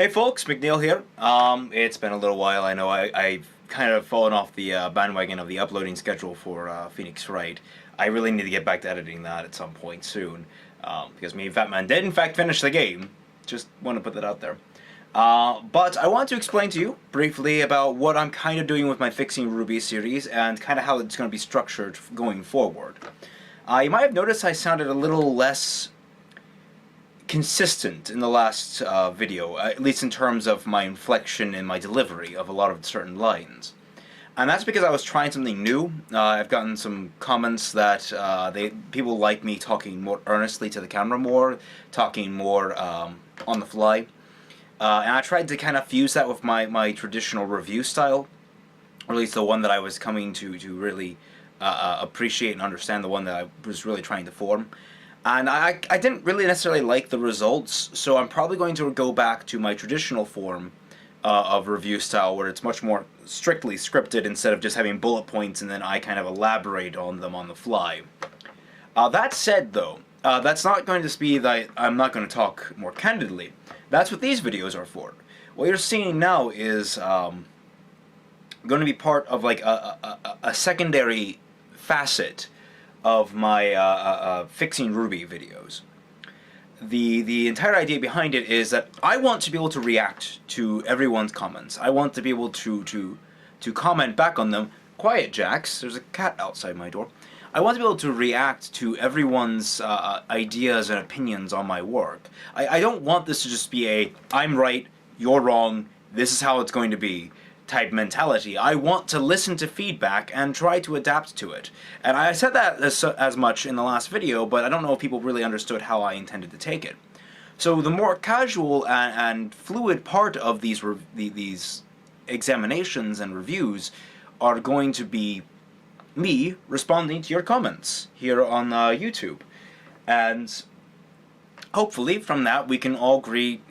Hey folks, McNeil here. It's been a little while. I know I've kind of fallen off the bandwagon of the uploading schedule for Phoenix Wright. I really need to get back to editing that at some point soon, because me and Fatman did in fact finish the game. Just want to put that out there. But I want to explain to you briefly about what I'm kind of doing with my Fixing RWBY series and kind of how it's going to be structured going forward. You might have noticed I sounded a little less consistent in the last video, at least in terms of my inflection and my delivery of a lot of certain lines. And that's because I was trying something new. I've gotten some comments that people like me talking more earnestly to the camera more, talking more on the fly. And I tried to kind of fuse that with my traditional review style, or at least the one that I was coming to really appreciate and understand, the one that I was really trying to form. And I didn't really necessarily like the results, so I'm probably going to go back to my traditional form of review style, where it's much more strictly scripted instead of just having bullet points and then I kind of elaborate on them on the fly. That said, though, that's not going to be that I'm not going to talk more candidly. That's what these videos are for. What you're seeing now is going to be part of like a secondary facet of my Fixing RWBY videos. The entire idea behind it is that I want to be able to react to everyone's comments. I want to be able to comment back on them. Quiet, Jax. There's a cat outside my door. I want to be able to react to everyone's ideas and opinions on my work. I don't want this to just be a I'm right, you're wrong, this is how it's going to be type mentality. I want to listen to feedback and try to adapt to it. And I said that as much in the last video, but I don't know if people really understood how I intended to take it. So the more casual and fluid part of these examinations and reviews are going to be me responding to your comments here on YouTube. And hopefully from that we can all create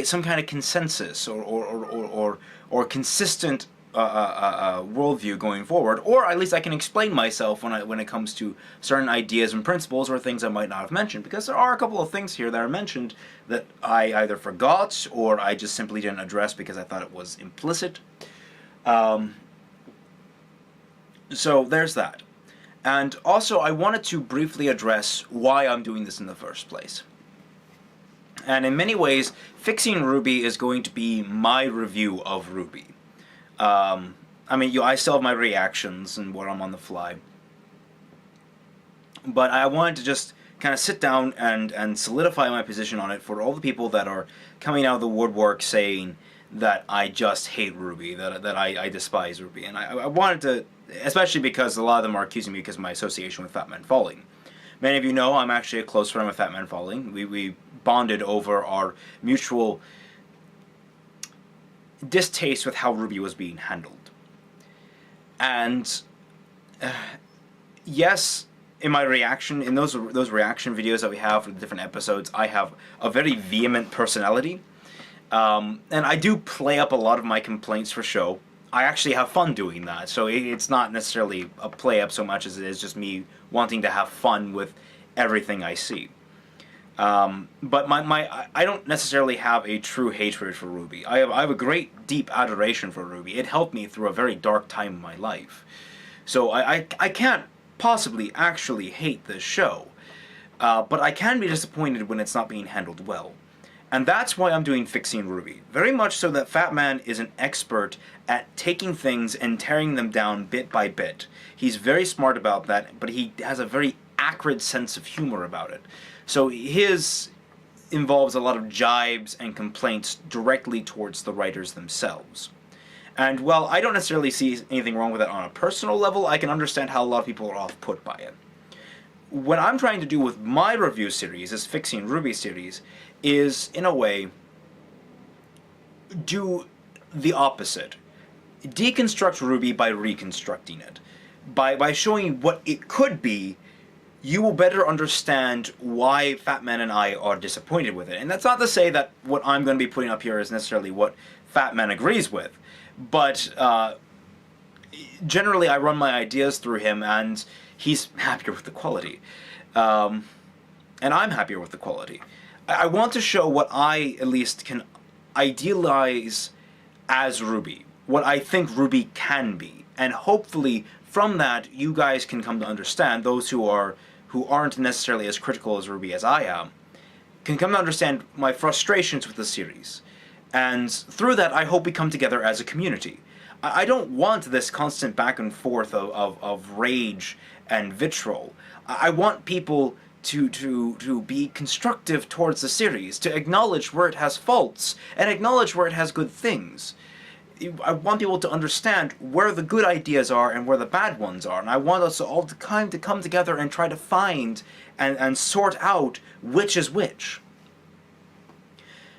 some kind of consensus or consistent worldview going forward, or at least I can explain myself when it comes to certain ideas and principles or things I might not have mentioned, because there are a couple of things here that are mentioned that I either forgot or I just simply didn't address because I thought it was implicit. So there's that. And also I wanted to briefly address why I'm doing this in the first place. And in many ways, Fixing RWBY is going to be my review of RWBY. I mean, I still have my reactions and what I'm on the fly. But I wanted to just kind of sit down and solidify my position on it for all the people that are coming out of the woodwork saying that I just hate RWBY, that I despise RWBY. And I wanted to, especially because a lot of them are accusing me because of my association with FamtanFalling. Many of you know I'm actually a close friend with FamtanFalling. We bonded over our mutual distaste with how RWBY was being handled. And yes, in my reaction, in those reaction videos that we have for the different episodes, I have a very vehement personality. And I do play up a lot of my complaints for show. I actually have fun doing that, so it's not necessarily a play up so much as it is just me wanting to have fun with everything I see. But I don't necessarily have a true hatred for RWBY. I have a great deep adoration for RWBY. It helped me through a very dark time in my life. So I can't possibly actually hate this show, but I can be disappointed when it's not being handled well. And that's why I'm doing Fixing RWBY. Very much so that Fatman is an expert at taking things and tearing them down bit by bit. He's very smart about that, but he has a very acrid sense of humor about it. So his involves a lot of jibes and complaints directly towards the writers themselves. And while I don't necessarily see anything wrong with it on a personal level, I can understand how a lot of people are off-put by it. What I'm trying to do with my review series, this Fixing RWBY series, is, in a way, do the opposite. Deconstruct RWBY by reconstructing it. By showing what it could be, you will better understand why Fatman and I are disappointed with it. And that's not to say that what I'm going to be putting up here is necessarily what Fatman agrees with, but generally I run my ideas through him and he's happier with the quality. And I'm happier with the quality. I want to show what I, at least, can idealize as RWBY, what I think RWBY can be, and hopefully from that you guys can come to understand, those who aren't necessarily as critical as RWBY as I am, can come to understand my frustrations with the series. And through that, I hope we come together as a community. I don't want this constant back and forth of rage and vitriol. I want people to be constructive towards the series, to acknowledge where it has faults, and acknowledge where it has good things. I want people to understand where the good ideas are and where the bad ones are, and I want us all to come together and try to find and sort out which is which.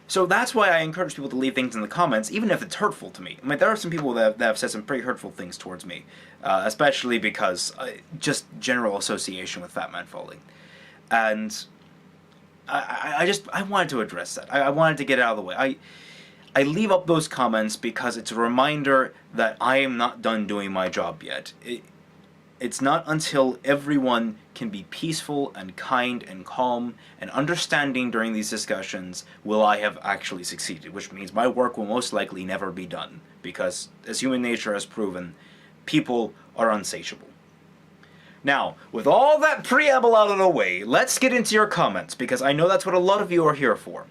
So that's why I encourage people to leave things in the comments, even if it's hurtful to me. I mean, there are some people that have said some pretty hurtful things towards me, especially because just general association with FamtanFalling. And I wanted to address that. I wanted to get it out of the way. I leave up those comments because it's a reminder that I am not done doing my job yet. It's not until everyone can be peaceful and kind and calm and understanding during these discussions will I have actually succeeded, which means my work will most likely never be done, because as human nature has proven, people are unsatiable. Now, with all that preamble out of the way, let's get into your comments, because I know that's what a lot of you are here for.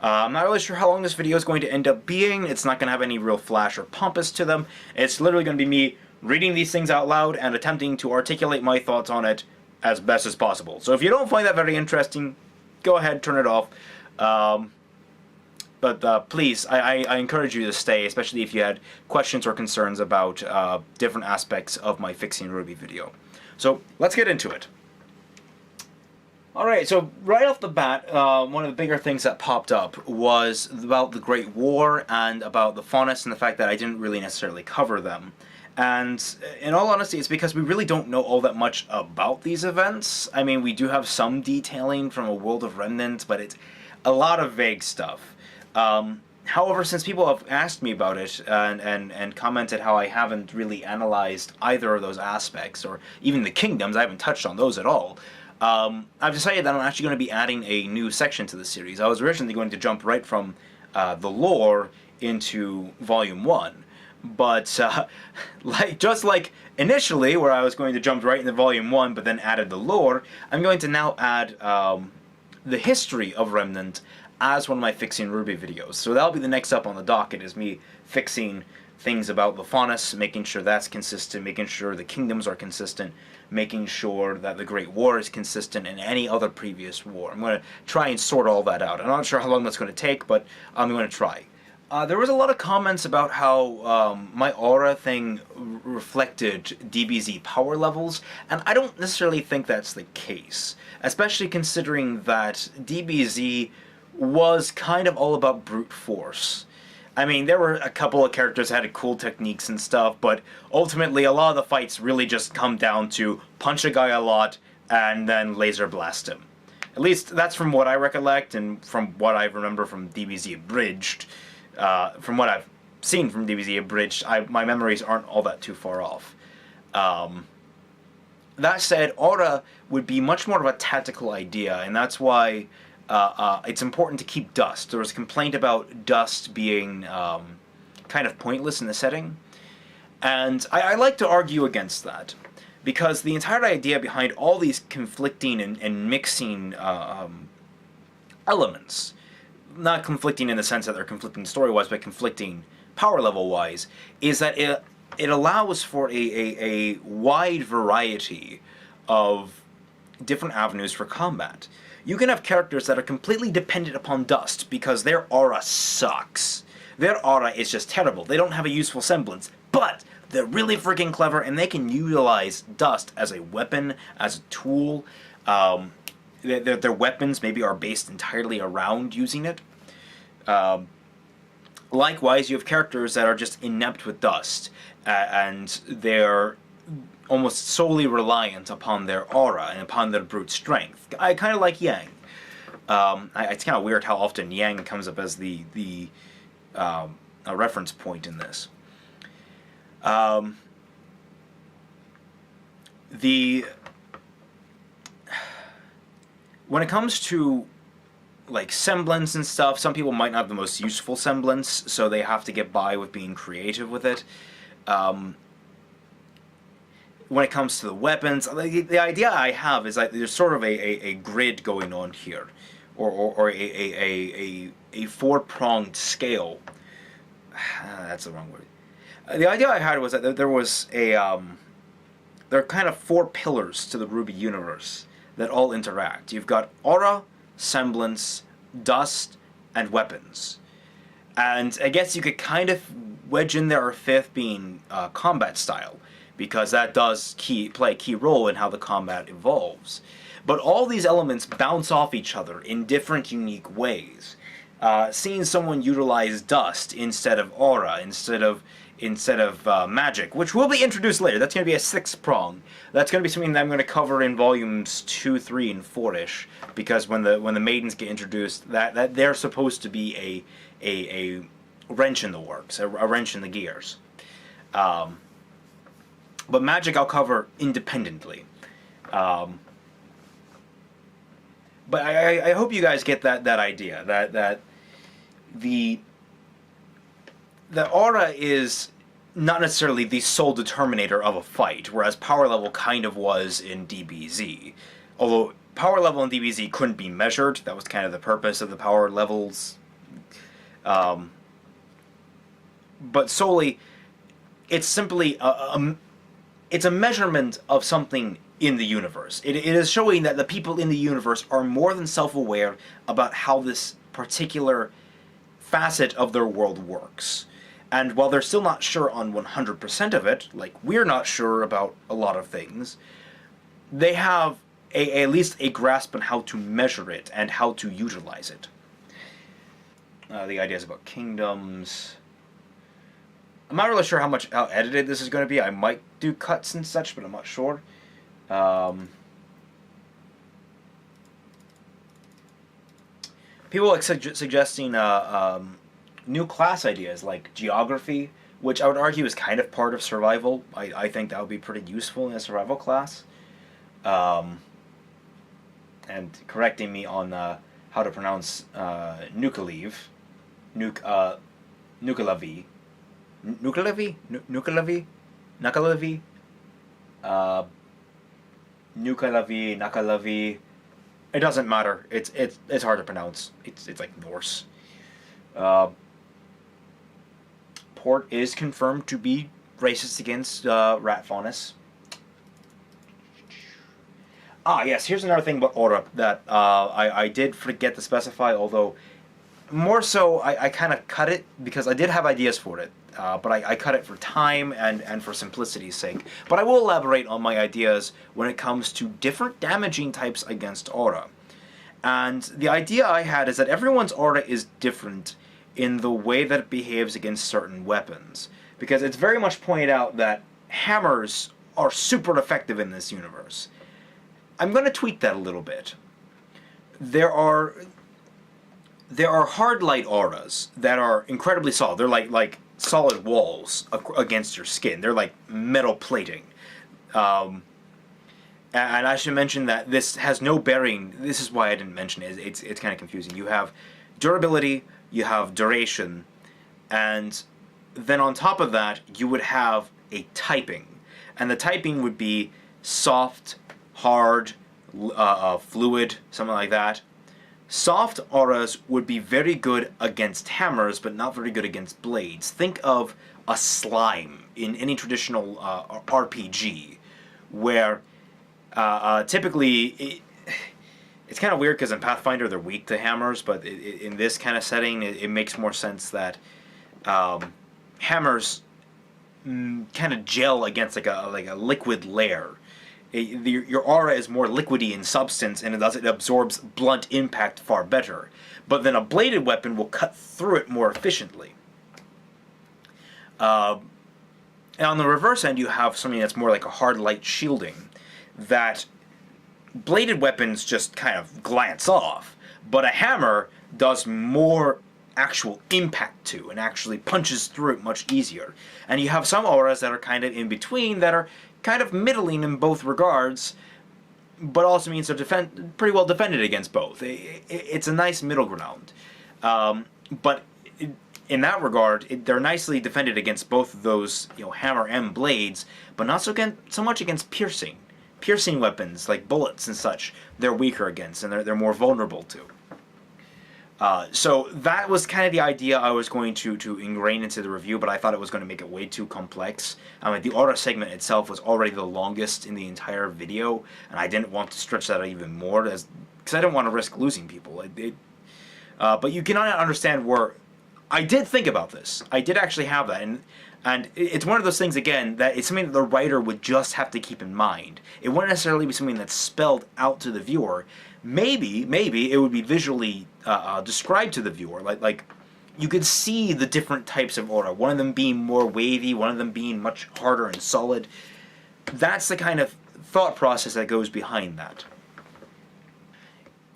I'm not really sure how long this video is going to end up being. It's not going to have any real flash or pompous to them. It's literally going to be me reading these things out loud and attempting to articulate my thoughts on it as best as possible. So if you don't find that very interesting, go ahead, turn it off. But please, I encourage you to stay, especially if you had questions or concerns about different aspects of my Fixing RWBY video. So let's get into it. Alright, so right off the bat, one of the bigger things that popped up was about the Great War and about the Faunus and the fact that I didn't really necessarily cover them. And in all honesty, it's because we really don't know all that much about these events. I mean, we do have some detailing from A World of Remnant, but it's a lot of vague stuff. However, since people have asked me about it and commented how I haven't really analyzed either of those aspects, or even the kingdoms, I haven't touched on those at all, I've decided that I'm actually going to be adding a new section to the series. I was originally going to jump right from the lore into Volume 1. But, just like initially, where I was going to jump right into Volume 1, but then added the lore, I'm going to now add the history of Remnant as one of my Fixing RWBY videos. So that'll be the next up on the docket, is me fixing things about the Faunus, making sure that's consistent, making sure the kingdoms are consistent, making sure that the Great War is consistent in any other previous war. I'm going to try and sort all that out. I'm not sure how long that's going to take, but I'm going to try. There was a lot of comments about how my aura thing reflected DBZ power levels, and I don't necessarily think that's the case, especially considering that DBZ was kind of all about brute force. I mean, there were a couple of characters that had cool techniques and stuff, but ultimately a lot of the fights really just come down to punch a guy a lot and then laser blast him. At least that's from what I recollect and from what I remember from DBZ Abridged. From what I've seen from DBZ Abridged, my memories aren't all that too far off. That said, aura would be much more of a tactical idea, and that's why it's important to keep dust. There was a complaint about dust being kind of pointless in the setting, and I like to argue against that, because the entire idea behind all these conflicting and mixing elements, not conflicting in the sense that they're conflicting story-wise, but conflicting power level-wise, is that it allows for a wide variety of different avenues for combat. You can have characters that are completely dependent upon dust because their aura sucks. Their aura is just terrible. They don't have a useful semblance, but they're really freaking clever and they can utilize dust as a weapon, as a tool. Their weapons maybe are based entirely around using it. Likewise, you have characters that are just inept with dust, and they're almost solely reliant upon their aura and upon their brute strength. I kind of like Yang. It's kind of weird how often Yang comes up as a reference point in this. When it comes to like semblance and stuff. Some people might not have the most useful semblance, so they have to get by with being creative with it. When it comes to the weapons, the idea I have is that there's sort of a grid going on here, or a four-pronged scale. That's the wrong word. The idea I had was that there was there are kind of four pillars to the RWBY universe that all interact. You've got aura, semblance, dust, and weapons. And I guess you could kind of wedge in there a fifth being combat style, because that does play a key role in how the combat evolves. But all these elements bounce off each other in different, unique ways. Seeing someone utilize dust instead of aura, instead of magic, which will be introduced later. That's going to be a sixth prong. That's going to be something that I'm going to cover in volumes 2, 3, and 4-ish, because when the maidens get introduced, that they're supposed to be a wrench in the works, a wrench in the gears. But magic I'll cover independently. But I hope you guys get that idea, that the aura is not necessarily the sole determinator of a fight, whereas power level kind of was in DBZ. Although power level in DBZ couldn't be measured, that was kind of the purpose of the power levels. But solely, it's simply it's a measurement of something in the universe. It is showing that the people in the universe are more than self-aware about how this particular facet of their world works. And while they're still not sure on 100% of it, like we're not sure about a lot of things, they have at least a grasp on how to measure it and how to utilize it. The ideas about kingdoms. I'm not really sure how edited this is going to be. I might do cuts and such, but I'm not sure. People like suggesting new class ideas like geography, which I would argue is kind of part of survival. I think that would be pretty useful in a survival class. And correcting me on how to pronounce Nukalev. Nukalevi. Nukalevi? Nukalevi? Nakalevi? Nukalevi, Nakalevi. It doesn't matter. It's hard to pronounce. It's like Norse. Port is confirmed to be racist against rat faunus. Ah, yes, here's another thing about aura that I did forget to specify, although more so I kind of cut it because I did have ideas for it, but I cut it for time and for simplicity's sake. But I will elaborate on my ideas when it comes to different damaging types against aura. And the idea I had is that everyone's aura is different in the way that it behaves against certain weapons. Because it's very much pointed out that hammers are super effective in this universe. I'm going to tweak that a little bit. There are hard light auras that are incredibly solid. They're like solid walls against your skin. They're like metal plating. And I should mention that this has no bearing. This is why I didn't mention it. It's kind of confusing. You have durability, you have duration, and then on top of that, you would have a typing. And the typing would be soft, hard, fluid, something like that. Soft auras would be very good against hammers, but not very good against blades. Think of a slime in any traditional RPG, where typically it's kind of weird because in Pathfinder they're weak to hammers, but in this kind of setting it makes more sense that hammers kind of gel against like a liquid layer. Your aura is more liquidy in substance, and it absorbs blunt impact far better. But then a bladed weapon will cut through it more efficiently. And on the reverse end, you have something that's more like a hard light shielding, that bladed weapons just kind of glance off, but a hammer does more actual impact to and actually punches through it much easier. And you have some auras that are kind of in between, that are kind of middling in both regards, but also means they're pretty well defended against both. It's a nice middle ground. But in that regard, they're nicely defended against both of those, hammer and blades, but not so much against piercing. Piercing weapons like bullets and such, they're weaker against, and they're more vulnerable to. So that was kind of the idea I was going to ingrain into the review, but I thought it was going to make it way too complex. The aura segment itself was already the longest in the entire video, and I didn't want to stretch that out even more, because I didn't want to risk losing people. But you cannot understand where... I did think about this. I did actually have that, and it's one of those things, again, that it's something that the writer would just have to keep in mind. It wouldn't necessarily be something that's spelled out to the viewer. Maybe it would be visually described to the viewer. Like you could see the different types of aura. One of them being more wavy, one of them being much harder and solid. That's the kind of thought process that goes behind that.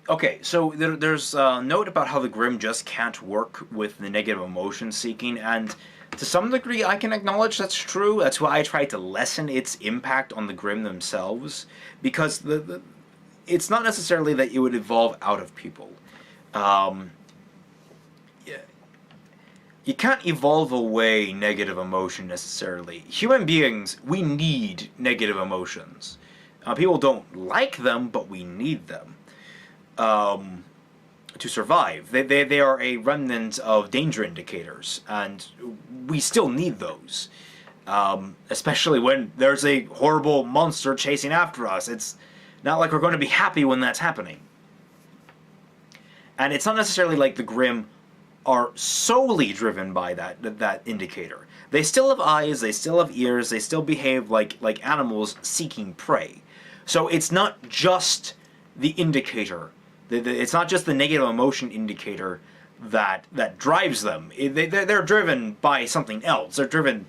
Okay, so there's a note about how the Grimm just can't work with the negative emotion seeking, and to some degree I can acknowledge that's true. That's why I tried to lessen its impact on the Grimm themselves, because it's not necessarily that it would evolve out of people. You can't evolve away negative emotion necessarily. Human beings, we need negative emotions. People don't like them, but we need them to survive. They are a remnant of danger indicators, and we still need those. Especially when there's a horrible monster chasing after us. It's not like we're going to be happy when that's happening. And it's not necessarily like the Grimm are solely driven by that indicator. They still have eyes, they still have ears, they still behave like animals seeking prey. So it's not just the indicator. It's not just the negative emotion indicator that drives them. They're driven by something else. They're driven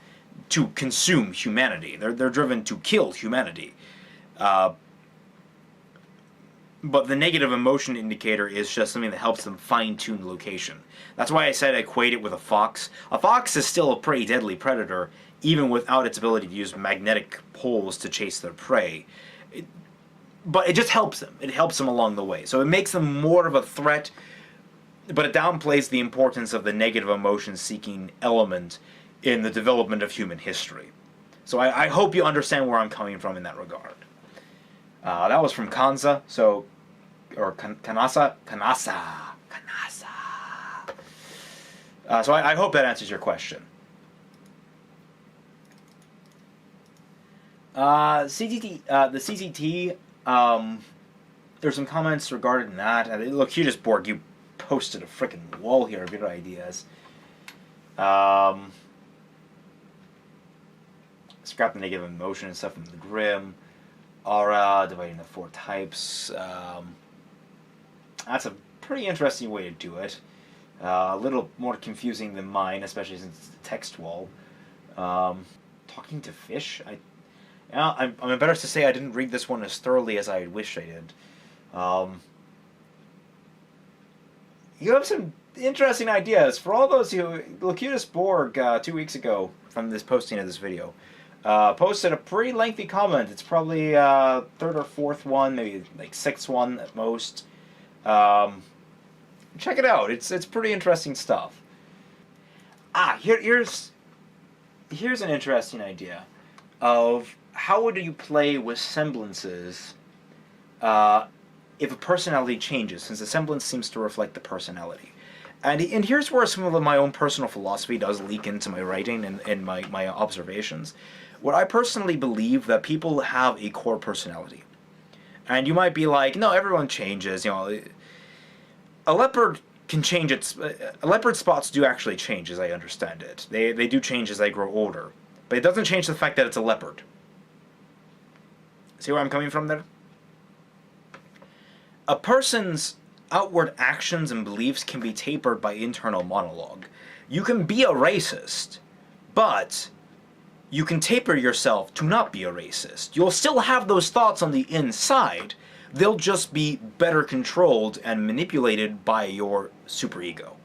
to consume humanity. They're driven to kill humanity. But the negative emotion indicator is just something that helps them fine-tune location. That's why I said I equate it with a fox. A fox is still a pretty deadly predator, even without its ability to use magnetic poles to chase their prey. But it just helps them. It helps them along the way. So it makes them more of a threat, but it downplays the importance of the negative emotion-seeking element in the development of human history. So I hope you understand where I'm coming from in that regard. That was from Kanza, so, or Kanasa. So I hope that answers your question. CCT, the CCT, there's some comments regarding that. Look, Borg, you posted a freaking wall here of your ideas. Scrap the negative emotion and stuff from the Grimm. Aura, dividing the 4 types. That's a pretty interesting way to do it. A little more confusing than mine, especially since it's a text wall. Talking to fish? I'm embarrassed to say I didn't read this one as thoroughly as I wished I did. You have some interesting ideas. For all those who... Locutus Borg, 2 weeks ago, from this posting of this video, posted a pretty lengthy comment. It's probably 3rd or 4th one, maybe like 6th one at most. Check it out. It's pretty interesting stuff. Here's an interesting idea of how would you play with semblances if a personality changes, since the semblance seems to reflect the personality. And here's where some of my own personal philosophy does leak into my writing and my observations. What I personally believe that people have a core personality. And you might be like, no, everyone changes, A leopard can change a leopard's spots do actually change, as I understand it. They do change as they grow older. But it doesn't change the fact that it's a leopard. See where I'm coming from there? A person's outward actions and beliefs can be tapered by internal monologue. You can be a racist, but you can taper yourself to not be a racist. You'll still have those thoughts on the inside. They'll just be better controlled and manipulated by your superego.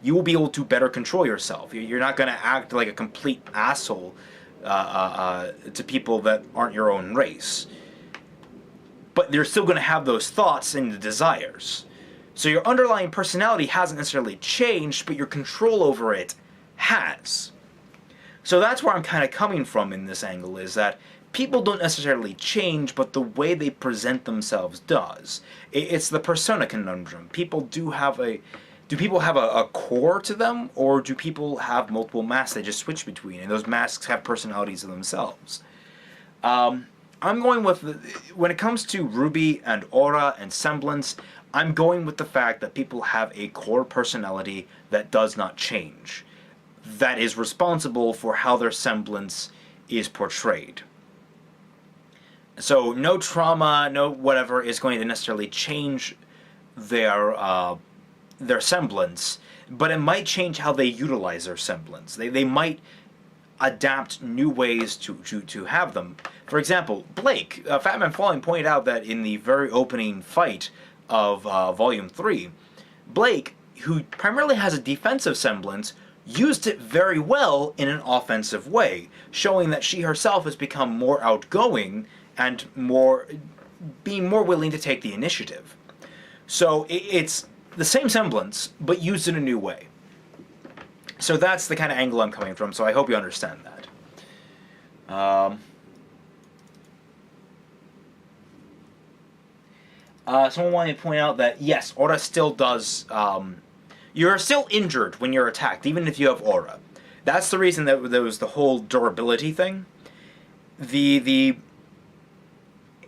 You will be able to better control yourself. You're not going to act like a complete asshole to people that aren't your own race. but they're still going to have those thoughts and the desires. So your underlying personality hasn't necessarily changed, but your control over it has. So that's where I'm kind of coming from in this angle, is that people don't necessarily change, but the way they present themselves does. It's the persona conundrum. People do have a... Do people have a core to them, or do people have multiple masks they just switch between, and those masks have personalities of themselves? I'm going with... When it comes to RWBY and aura and semblance, I'm going with the fact that people have a core personality that does not change, that is responsible for how their semblance is portrayed. So no trauma, no whatever is going to necessarily change their semblance, but it might change how they utilize their semblance. They might adapt new ways to have them. For example, Blake, FamtanFalling pointed out that in the very opening fight of Volume 3, Blake, who primarily has a defensive semblance, used it very well in an offensive way, showing that she herself has become more outgoing and being more willing to take the initiative. So it's the same semblance, but used in a new way. So that's the kind of angle I'm coming from, so I hope you understand that. Someone wanted to point out that, yes, aura still does... you're still injured when you're attacked, even if you have aura. That's the reason that there was the whole durability thing.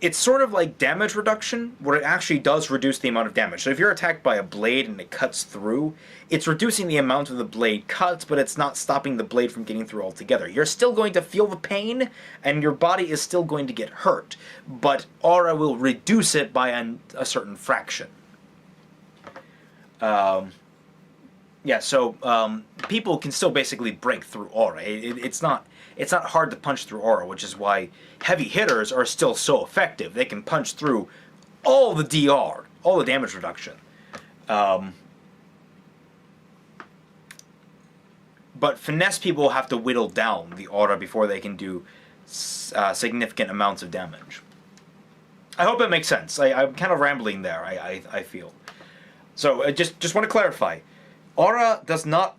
It's sort of like damage reduction, where it actually does reduce the amount of damage. So if you're attacked by a blade and it cuts through, it's reducing the amount of the blade cuts, but it's not stopping the blade from getting through altogether. You're still going to feel the pain, and your body is still going to get hurt, but aura will reduce it by a certain fraction. Yeah, so people can still basically break through aura. It's not hard to punch through aura, which is why heavy hitters are still so effective. They can punch through all the DR, all the damage reduction. But finesse people have to whittle down the aura before they can do significant amounts of damage. I hope that makes sense. I'm kind of rambling there, I feel. So just want to clarify. Aura does not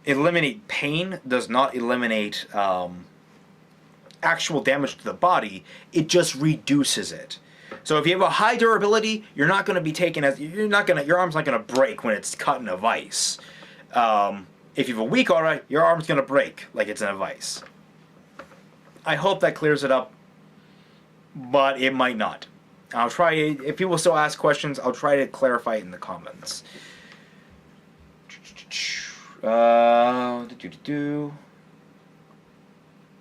eliminate pain, does not eliminate actual damage to the body. It just reduces it. So if you have a high durability, you're not going to be taken as your arm's not going to break when it's cut in a vice. If you have a weak aura, your arm's going to break like it's in a vice. I hope that clears it up, but it might not. I'll try. If people still ask questions, I'll try to clarify it in the comments.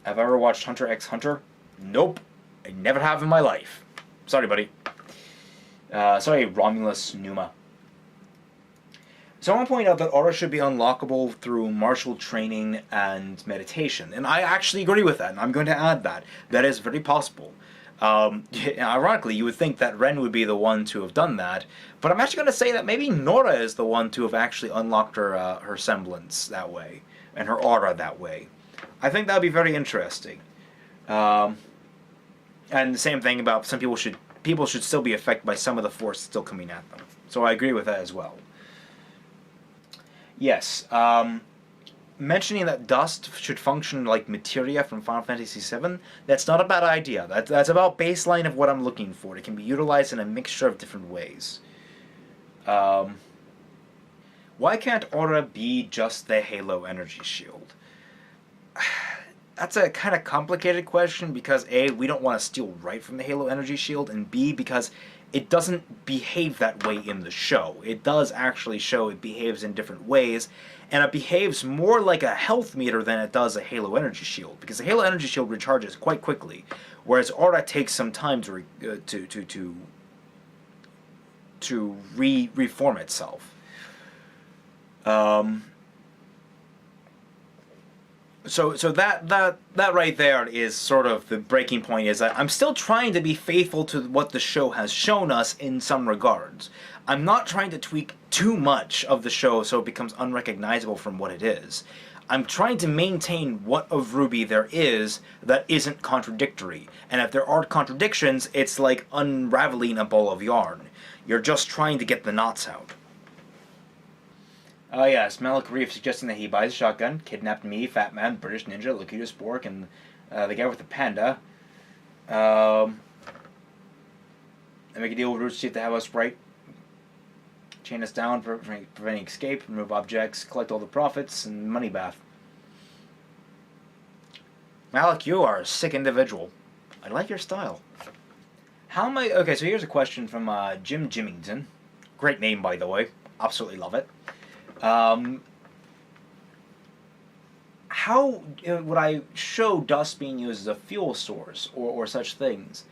Have I ever watched Hunter x Hunter? Nope. I never have in my life. Sorry, buddy. Sorry, Romulus Numa. Someone pointed out that aura should be unlockable through martial training and meditation. And I actually agree with that, and I'm going to add that. That is very possible. Ironically, you would think that Ren would be the one to have done that, but I'm actually going to say that maybe Nora is the one to have actually unlocked her semblance that way, and her aura that way. I think that would be very interesting. And the same thing about some people should still be affected by some of the force still coming at them. So I agree with that as well. Yes, mentioning that dust should function like materia from Final Fantasy VII, that's not a bad idea. That's about baseline of what I'm looking for. It can be utilized in a mixture of different ways. Why can't aura be just the Halo energy shield? That's a kind of complicated question because A, we don't want to steal right from the Halo energy shield, and B, because it doesn't behave that way in the show. It does actually show it behaves in different ways, and it behaves more like a health meter than it does a Halo energy shield, because the Halo energy shield recharges quite quickly, whereas aura takes some time to reform itself. So that right there is sort of the breaking point. Is that I'm still trying to be faithful to what the show has shown us in some regards. I'm not trying to tweak too much of the show so it becomes unrecognizable from what it is. I'm trying to maintain what of RWBY there is that isn't contradictory. And if there are contradictions, it's like unraveling a ball of yarn. You're just trying to get the knots out. Oh yes, Malik Reef suggesting that he buys a shotgun, kidnapped me, Fat Man, British Ninja, Locutus Spork, and the guy with the panda. And make a deal with Roots Chief to have us right. Chain us down, preventing escape, remove objects, collect all the profits, and money bath. Malik, you are a sick individual. I like your style. How am I... Okay, so here's a question from Jim Jimmington. Great name, by the way. Absolutely love it. How would I show dust being used as a fuel source or such things?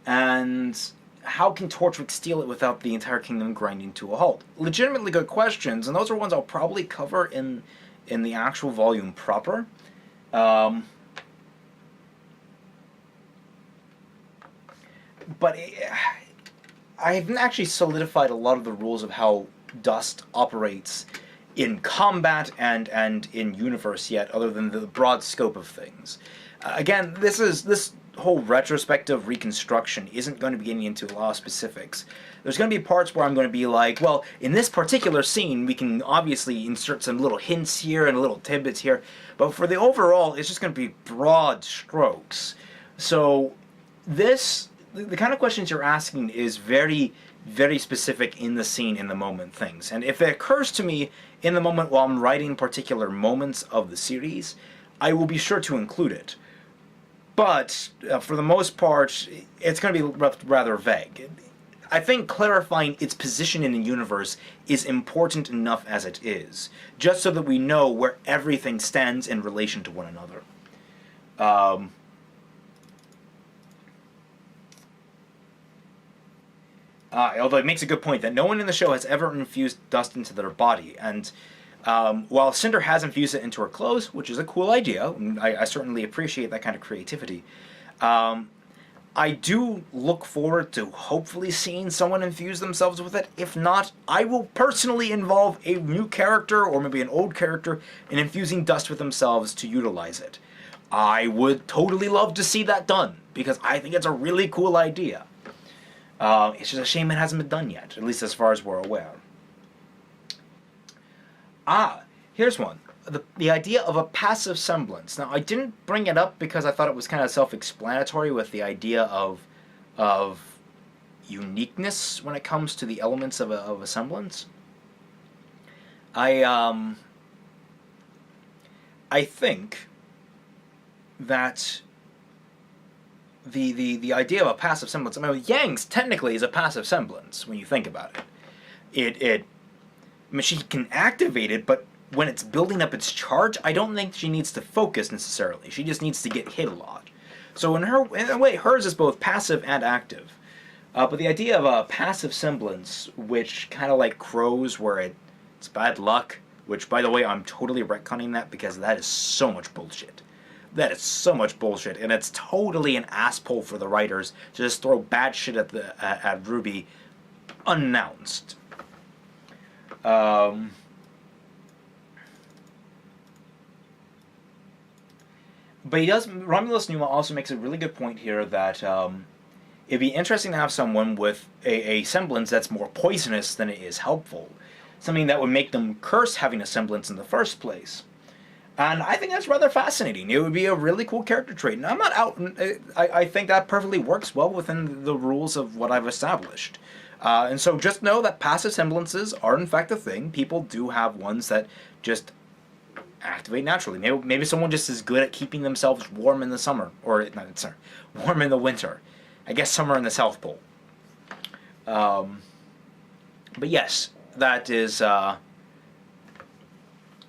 And how can Torchwick steal it without the entire kingdom grinding to a halt? Legitimately good questions, and those are ones I'll probably cover in the actual volume proper. But I haven't actually solidified a lot of the rules of how dust operates in combat and in universe yet, other than the broad scope of things. Again, this whole retrospective reconstruction isn't going to be getting into a lot of specifics. There's going to be parts where I'm going to be like, well, in this particular scene, we can obviously insert some little hints here and little tidbits here, but for the overall, it's just going to be broad strokes. So the kind of questions you're asking is very, very specific in the scene, in the moment things. And if it occurs to me in the moment while I'm writing particular moments of the series, I will be sure to include it. But for the most part, it's going to be rather vague. I think clarifying its position in the universe is important enough as it is, just so that we know where everything stands in relation to one another. Although it makes a good point that no one in the show has ever infused dust into their body, and while Cinder has infused it into her clothes, which is a cool idea, and I certainly appreciate that kind of creativity, I do look forward to hopefully seeing someone infuse themselves with it. If not, I will personally involve a new character, or maybe an old character, in infusing dust with themselves to utilize it. I would totally love to see that done, because I think it's a really cool idea. It's just a shame it hasn't been done yet, at least as far as we're aware. Here's one. The idea of a passive semblance. Now, I didn't bring it up because I thought it was kind of self-explanatory with the idea of uniqueness when it comes to the elements of a semblance. I think that the idea of a passive semblance, I mean, Yang's technically is a passive semblance when you think about it. I mean, she can activate it, but when it's building up its charge, I don't think she needs to focus necessarily. She just needs to get hit a lot. So in a way, hers is both passive and active. But the idea of a passive semblance, which kind of like Crow's, where it's bad luck, which, by the way, I'm totally retconning that because that is so much bullshit. That is so much bullshit, and it's totally an ass pull for the writers to just throw bad shit at RWBY unannounced. But Romulus Numa also makes a really good point here that it'd be interesting to have someone with a semblance that's more poisonous than it is helpful. Something that would make them curse having a semblance in the first place. And I think that's rather fascinating. It would be a really cool character trait. And I'm not out... I think that perfectly works well within the rules of what I've established. And so just know that passive semblances are in fact a thing. People do have ones that just activate naturally. Maybe someone just is good at keeping themselves warm in the summer. Or, not sorry, warm in the winter. I guess summer in the South Pole. But yes, that is...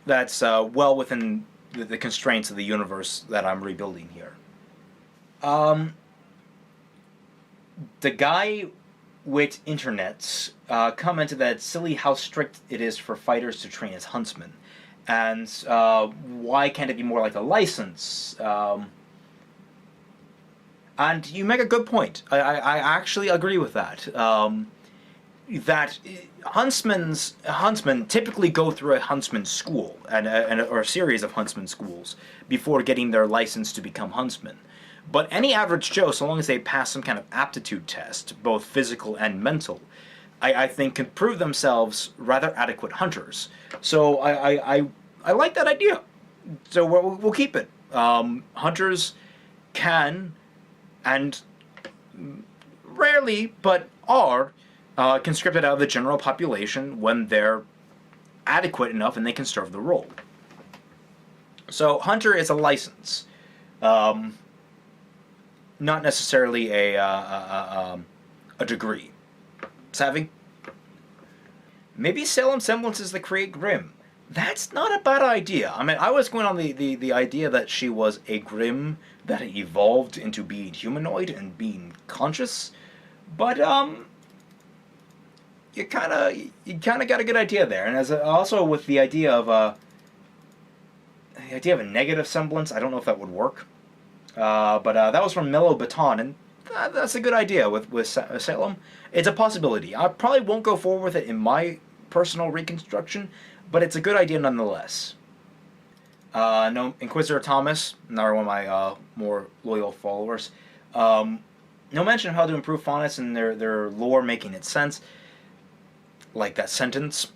that's well within the constraints of the universe that I'm rebuilding here. The guy with internets commented that it's silly how strict it is for fighters to train as huntsmen. And why can't it be more like a license? And you make a good point. I actually agree with that. That huntsmen typically go through a huntsman school or a series of huntsman schools before getting their license to become huntsmen. But any average Joe, so long as they pass some kind of aptitude test, both physical and mental, I think can prove themselves rather adequate hunters. So I like that idea. So we'll keep it. Hunters can, and rarely, but are, conscripted out of the general population when they're adequate enough and they can serve the role. So hunter is a license, not necessarily a degree. Savvy? Maybe Salem semblances that create Grimm. That's not a bad idea. I mean, I was going on the idea that she was a Grimm that evolved into being humanoid and being conscious, but you kind of got a good idea there. And also with the idea of a negative semblance, I don't know if that would work. But that was from Mellow Baton, and that's a good idea with Salem. It's a possibility. I probably won't go forward with it in my personal reconstruction, but it's a good idea nonetheless. No, Inquisitor Thomas, another one of my more loyal followers. No mention of how to improve phonics and their lore making it sense. Like that sentence.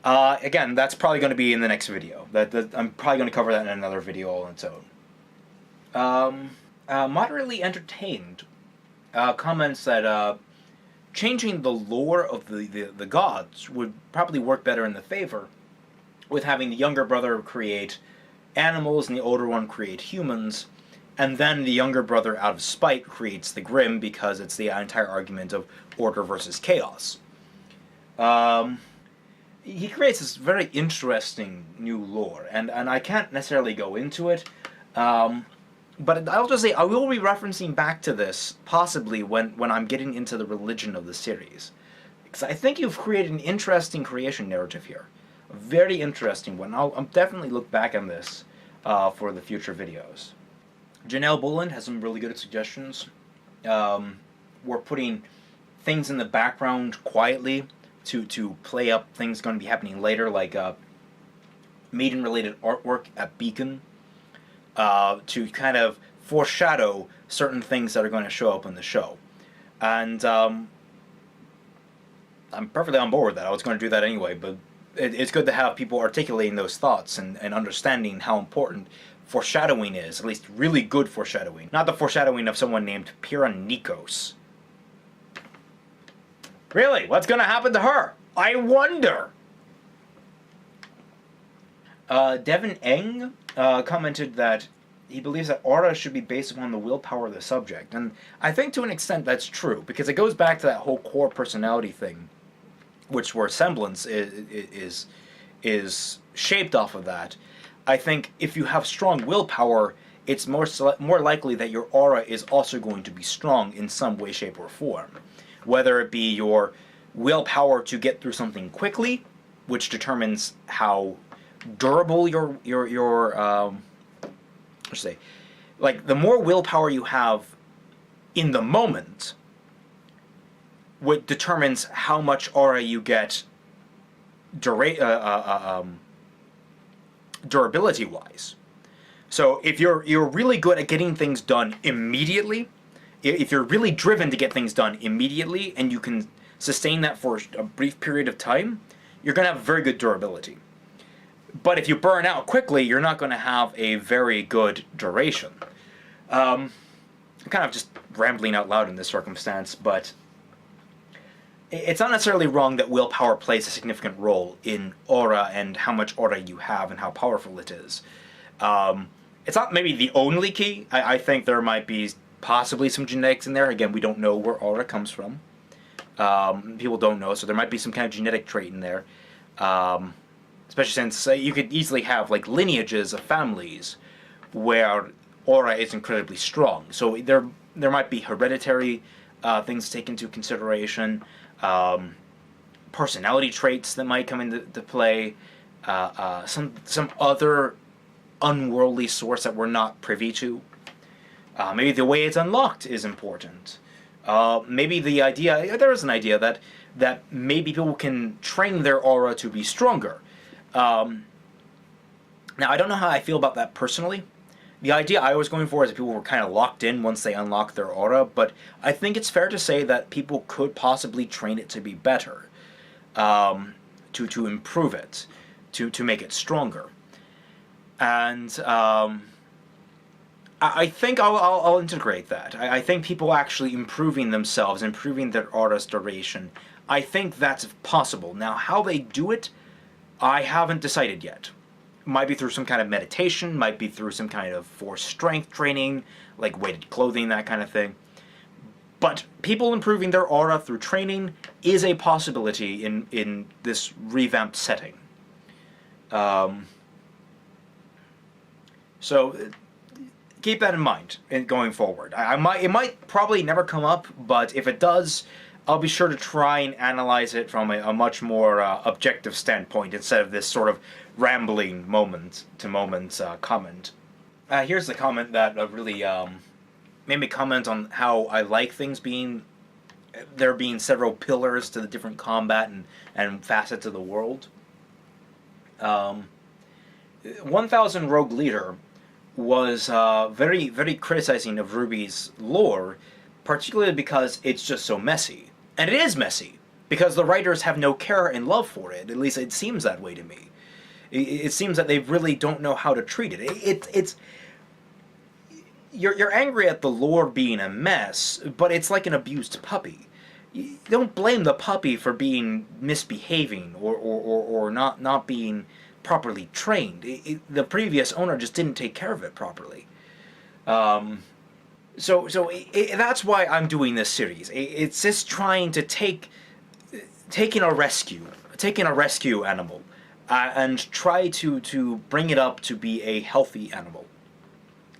Again, that's probably going to be in the next video. I'm probably going to cover that in another video all on its own. Moderately entertained comments that changing the lore of the gods would probably work better in the favor with having the younger brother create animals and the older one create humans, and then the younger brother, out of spite, creates the Grimm because it's the entire argument of order versus chaos. He creates this very interesting new lore, and I can't necessarily go into it, but I'll just say I will be referencing back to this, possibly when I'm getting into the religion of the series. Because I think you've created an interesting creation narrative here. A very interesting one. I'll definitely look back on this for the future videos. Janelle Boland has some really good suggestions. We're putting things in the background quietly to play up things going to be happening later, like Maiden-related artwork at Beacon, to kind of foreshadow certain things that are going to show up in the show. And I'm perfectly on board with that. I was going to do that anyway, but it's good to have people articulating those thoughts and understanding how important foreshadowing is, at least really good foreshadowing. Not the foreshadowing of someone named Pira Nikos. Really? What's going to happen to her? I wonder! Devin Eng commented that he believes that aura should be based upon the willpower of the subject. And I think to an extent that's true, because it goes back to that whole core personality thing, which where semblance is shaped off of that. I think if you have strong willpower, it's more likely that your aura is also going to be strong in some way, shape, or form. Whether it be your willpower to get through something quickly, which determines how durable let's say, like the more willpower you have in the moment, what determines how much aura you get durability wise. So if you're really good at getting things done immediately, if you're really driven to get things done immediately and you can sustain that for a brief period of time, you're going to have very good durability. But if you burn out quickly, you're not going to have a very good duration. I'm kind of just rambling out loud in this circumstance, but it's not necessarily wrong that willpower plays a significant role in aura and how much aura you have and how powerful it is. It's not maybe the only key. I think there might be possibly some genetics in there. Again, we don't know where aura comes from. People don't know, so there might be some kind of genetic trait in there. Especially since you could easily have like lineages of families where aura is incredibly strong. So there might be hereditary things to take into consideration, personality traits that might come into play, some other unworldly source that we're not privy to. Maybe the way it's unlocked is important. Maybe the idea, there is an idea that maybe people can train their aura to be stronger. Now, I don't know how I feel about that personally. The idea I was going for is that people were kind of locked in once they unlock their aura, but I think it's fair to say that people could possibly train it to be better, to improve it, to make it stronger. And I think I'll integrate that. I think people actually improving themselves, improving their aura's duration, I think that's possible. Now, how they do it, I haven't decided yet. Might be through some kind of meditation, might be through some kind of force strength training, like weighted clothing, that kind of thing. But people improving their aura through training is a possibility in this revamped setting. So keep that in mind going forward. It might probably never come up, but if it does, I'll be sure to try and analyze it from a much more objective standpoint instead of this sort of rambling moment-to-moment comment. Here's the comment that really made me comment on how I like things there being several pillars to the different combat and facets of the world. 1000 Rogue Leader was very, very criticizing of RWBY's lore, particularly because it's just so messy. And it is messy, because the writers have no care and love for it. At least it seems that way to me. It seems that they really don't know how to treat it. You're angry at the lore being a mess, but it's like an abused puppy. You don't blame the puppy for being misbehaving or not being properly trained. The previous owner just didn't take care of it properly. So that's why I'm doing this series. It's just trying to taking a rescue animal and try to bring it up to be a healthy animal,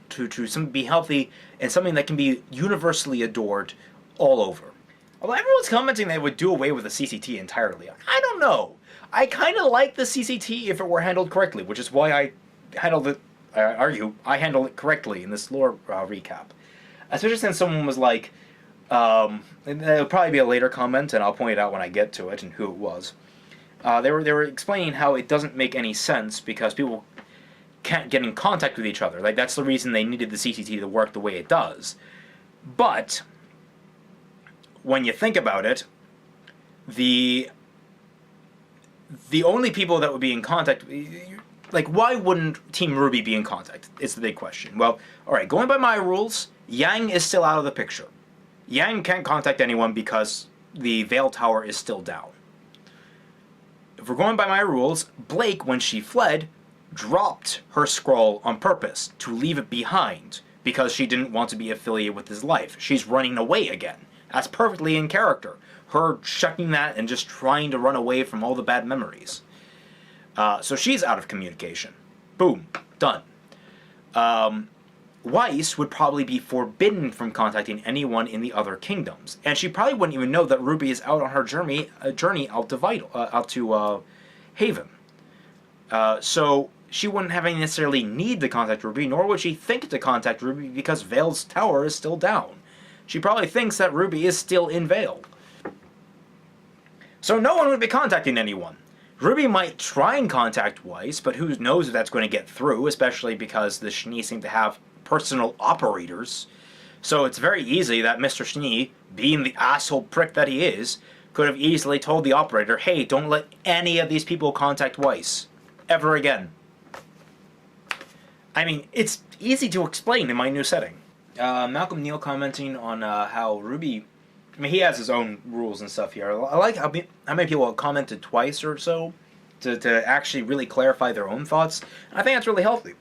to be healthy and something that can be universally adored all over. Although everyone's commenting they would do away with the CCT entirely. I don't know. I kind of like the CCT if it were handled correctly, which is why I handled it. I handled it correctly in this lore recap. Especially since someone was like, and it'll probably be a later comment, and I'll point it out when I get to it and who it was. They were explaining how it doesn't make any sense because people can't get in contact with each other. Like, that's the reason they needed the CCT to work the way it does. But when you think about it, the only people that would be in contact, like, why wouldn't Team RWBY be in contact? It's the big question. Well, alright, going by my rules, Yang is still out of the picture. Yang can't contact anyone because the Veil Tower is still down. If we're going by my rules, Blake, when she fled, dropped her scroll on purpose to leave it behind because she didn't want to be affiliated with his life. She's running away again. That's perfectly in character. Her checking that and just trying to run away from all the bad memories. So she's out of communication. Boom. Done. Weiss would probably be forbidden from contacting anyone in the other kingdoms, and she probably wouldn't even know that RWBY is out on her journey out to Haven. So she wouldn't have any necessarily need to contact RWBY, nor would she think to contact RWBY because Veil's tower is still down. She probably thinks that RWBY is still in Veil. So no one would be contacting anyone. RWBY might try and contact Weiss, but who knows if that's going to get through, especially because the Schnee seem to have personal operators. So it's very easy that Mr. Schnee, being the asshole prick that he is, could have easily told the operator, hey, don't let any of these people contact Weiss ever again. I mean, it's easy to explain in my new setting. Malcolm Neal commenting on how RWBY, I mean, he has his own rules and stuff here. I like how many people have commented twice or so to actually really clarify their own thoughts. I think that's really healthy.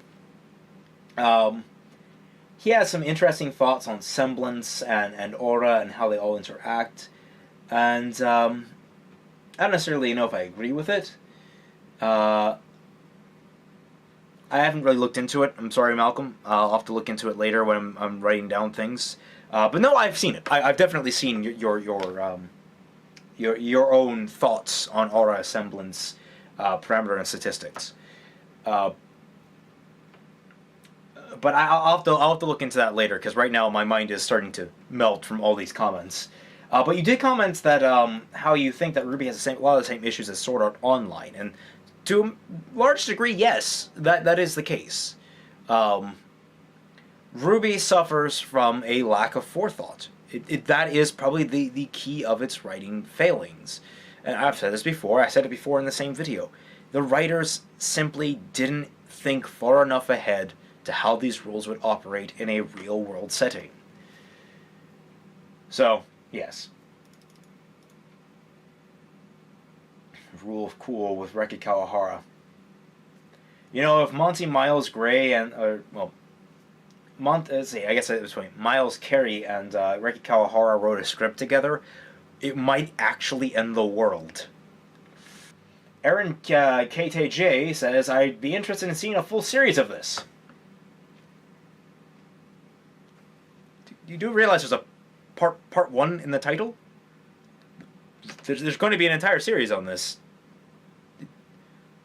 He has some interesting thoughts on semblance and aura and how they all interact. And I don't necessarily know if I agree with it. I haven't really looked into it. I'm sorry, Malcolm. I'll have to look into it later when I'm writing down things. But no, I've seen it. I've definitely seen your own thoughts on aura semblance parameter and statistics. But I'll have to look into that later, because right now my mind is starting to melt from all these comments. But you did comment that how you think that RWBY has a lot of the same issues as Sword Art Online, and to a large degree, yes, that is the case. RWBY suffers from a lack of forethought. That is probably the key of its writing failings. And I've said this before, I said it before in the same video. The writers simply didn't think far enough ahead to how these rules would operate in a real-world setting. So, yes. Rule of Cool with Reki Kawahara. You know, if Monty Miles Gray and, let's see, I guess it was Miles Carey and Reki Kawahara wrote a script together, it might actually end the world. Aaron KTJ says, I'd be interested in seeing a full series of this. You do realize there's a part 1 in the title? There's going to be an entire series on this.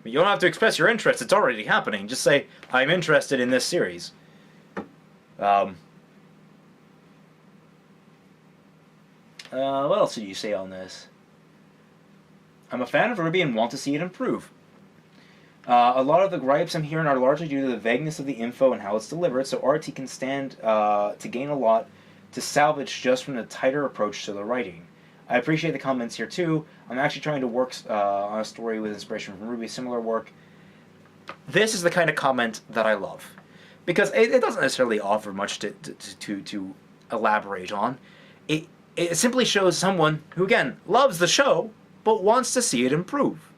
You don't have to express your interest, it's already happening. Just say, I'm interested in this series. What else did you say on this? I'm a fan of RWBY and want to see it improve. A lot of the gripes I'm hearing are largely due to the vagueness of the info and how it's delivered, so RT can stand to gain a lot to salvage just from the tighter approach to the writing. I appreciate the comments here too. I'm actually trying to work on a story with inspiration from RWBY, similar work. This is the kind of comment that I love, because it doesn't necessarily offer much to elaborate on. It simply shows someone who, again, loves the show, but wants to see it improve.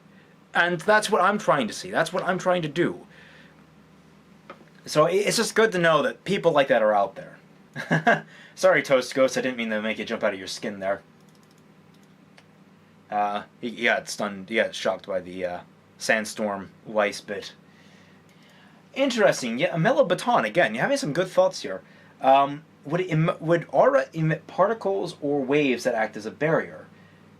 And that's what I'm trying to see. That's what I'm trying to do. So it's just good to know that people like that are out there. Sorry, Toast Ghost, I didn't mean to make you jump out of your skin there. He got stunned, he got shocked by the sandstorm lice bit. Interesting, yeah, Mellow Baton, again, you're having some good thoughts here. Would aura emit particles or waves that act as a barrier?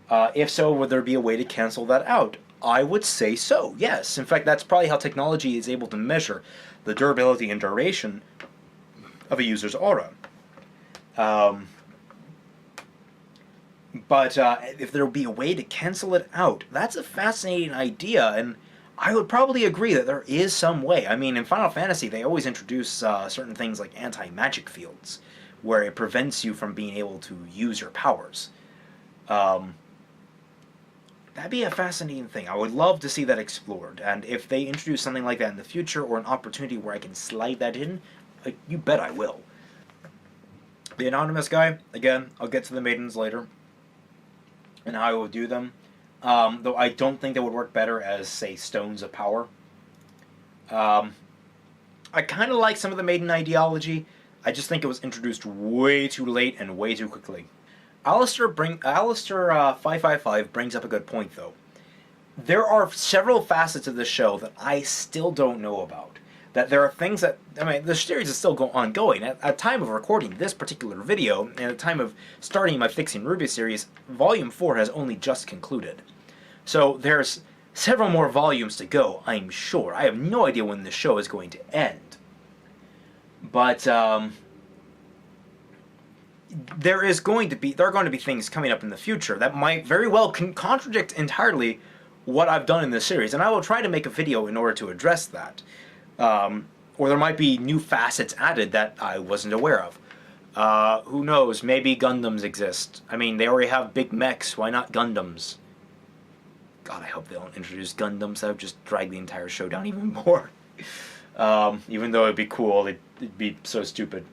If so, would there be a way to cancel that out? I would say so, yes. In fact, that's probably how technology is able to measure the durability and duration of a user's aura. But if there would be a way to cancel it out, that's a fascinating idea, and I would probably agree that there is some way. I mean, in Final Fantasy, they always introduce certain things like anti-magic fields, where it prevents you from being able to use your powers. That'd be a fascinating thing. I would love to see that explored, and if they introduce something like that in the future, or an opportunity where I can slide that in, you bet I will. The Anonymous guy, again, I'll get to the maidens later, and how I will do them. Though I don't think they would work better as, say, Stones of Power. I kind of like some of the maiden ideology. I just think it was introduced way too late and way too quickly. Alistair 555 brings up a good point, though. There are several facets of the show that I still don't know about. That there are things that, I mean, the series is still ongoing. At time of recording this particular video, and at the time of starting my Fixing RWBY series, Volume 4 has only just concluded. So there's several more volumes to go, I'm sure. I have no idea when the show is going to end. But there are going to be things coming up in the future that might very well contradict entirely what I've done in this series, and I will try to make a video in order to address that. Or there might be new facets added that I wasn't aware of. Who knows? Maybe Gundams exist. I mean, they already have big mechs. Why not Gundams? God, I hope they don't introduce Gundams. That would just drag the entire show down even more. Even though it'd be cool, it'd be so stupid.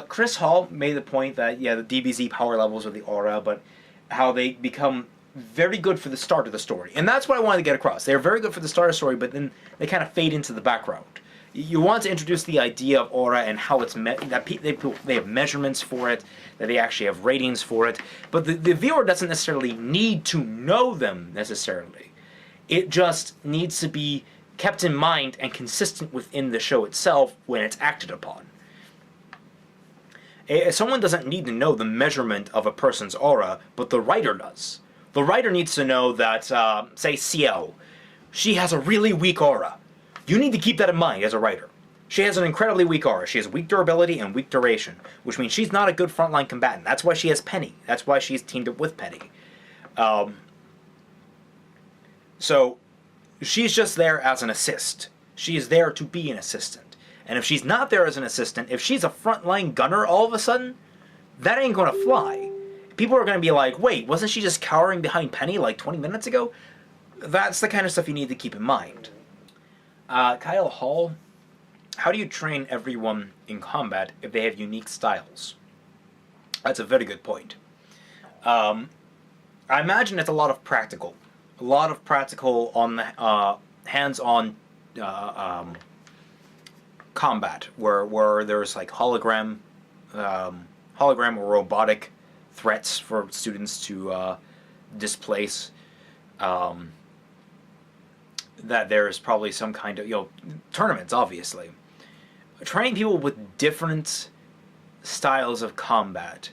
Chris Hall made the point that, yeah, the DBZ power levels are the aura, but how they become very good for the start of the story. And that's what I wanted to get across. They're very good for the start of the story, but then they kind of fade into the background. You want to introduce the idea of aura and how it's they have measurements for it, that they actually have ratings for it, but the viewer doesn't necessarily need to know them necessarily. It just needs to be kept in mind and consistent within the show itself when it's acted upon. Someone doesn't need to know the measurement of a person's aura, but the writer does. The writer needs to know that, say, Ciel, she has a really weak aura. You need to keep that in mind as a writer. She has an incredibly weak aura. She has weak durability and weak duration, which means she's not a good frontline combatant. That's why she has Penny. That's why she's teamed up with Penny. So she's just there as an assist. She is there to be an assistant. And if she's not there as an assistant, if she's a frontline gunner all of a sudden, that ain't going to fly. People are going to be like, wait, wasn't she just cowering behind Penny like 20 minutes ago? That's the kind of stuff you need to keep in mind. Kyle Hall, how do you train everyone in combat if they have unique styles? That's a very good point. I imagine it's a lot of practical. A lot of practical on the hands-on combat, where there's like hologram or robotic threats for students to displace. That there's probably some kind of, tournaments, obviously. Training people with different styles of combat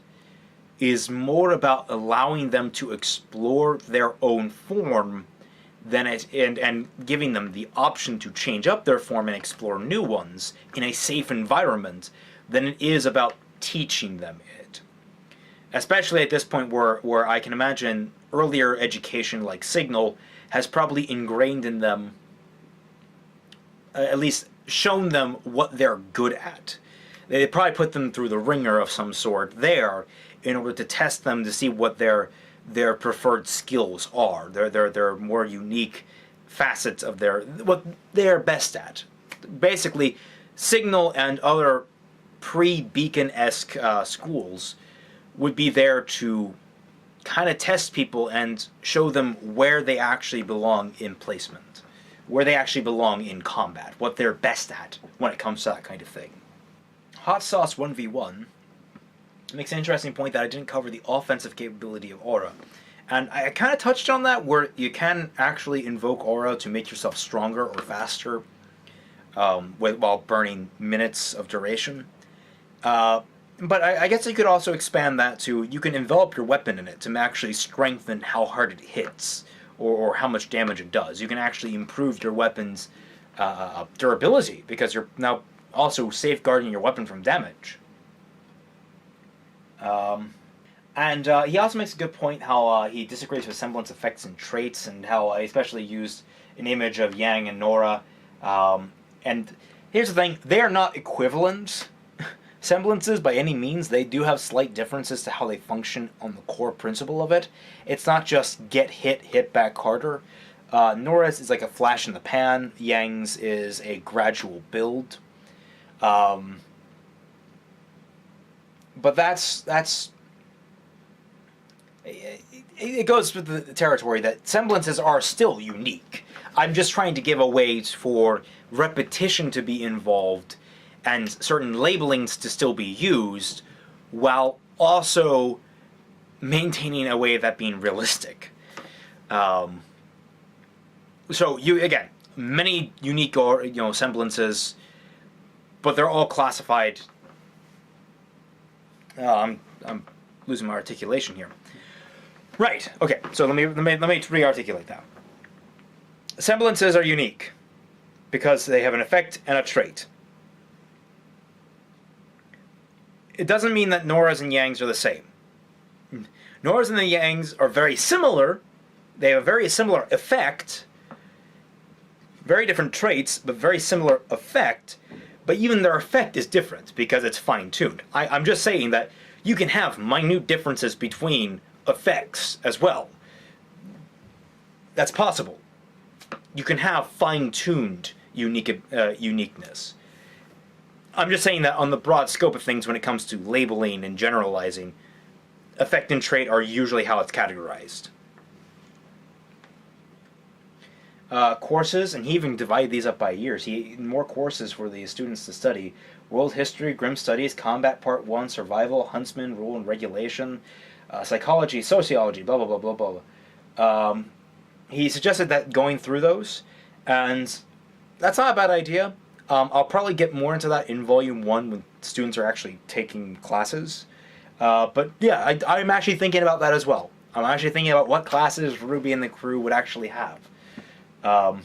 is more about allowing them to explore their own form and giving them the option to change up their form and explore new ones in a safe environment than it is about teaching them it. Especially at this point where I can imagine earlier education like Signal has probably ingrained in them, at least shown them what they're good at. They probably put them through the ringer of some sort there in order to test them to see what their preferred skills are, their more unique facets of what they're best at. Basically, Signal and other pre-Beacon-esque schools would be there to kind of test people and show them where they actually belong in placement, where they actually belong in combat, what they're best at when it comes to that kind of thing. Hot Sauce 1v1 makes an interesting point that I didn't cover the offensive capability of Aura. And I kind of touched on that, where you can actually invoke Aura to make yourself stronger or faster while burning minutes of duration. But I guess you could also expand that to, you can envelop your weapon in it to actually strengthen how hard it hits, or how much damage it does. You can actually improve your weapon's durability, because you're now also safeguarding your weapon from damage. And he also makes a good point how he disagrees with semblance effects and traits, and how I especially used an image of Yang and Nora. And here's the thing, they are not equivalent semblances by any means. They do have slight differences to how they function on the core principle of it. It's not just get hit back harder. Nora's is like a flash in the pan. Yang's is a gradual build. But that's it goes with the territory that semblances are still unique. I'm just trying to give a way for repetition to be involved and certain labelings to still be used, while also maintaining a way of that being realistic. So again, many unique semblances, but they're all classified. I'm losing my articulation here. Right. Okay. So let me re-articulate that. Semblances are unique because they have an effect and a trait. It doesn't mean that Nora's and Yang's are the same. Nora's and the Yang's are very similar. They have a very similar effect. Very different traits, but very similar effect. But even their effect is different because it's fine-tuned. I'm just saying that you can have minute differences between effects as well. That's possible. You can have fine-tuned uniqueness. I'm just saying that on the broad scope of things, when it comes to labeling and generalizing, effect and trait are usually how it's categorized. Courses, and he even divided these up by years. More courses for the students to study: World History, Grim Studies, Combat Part 1, Survival, Huntsman, Rule and Regulation, Psychology, Sociology, blah, blah, blah, blah, blah. He suggested that going through those, and that's not a bad idea. I'll probably get more into that in Volume 1 when students are actually taking classes. But yeah, I'm actually thinking about that as well. I'm actually thinking about what classes Ruby and the crew would actually have. Um,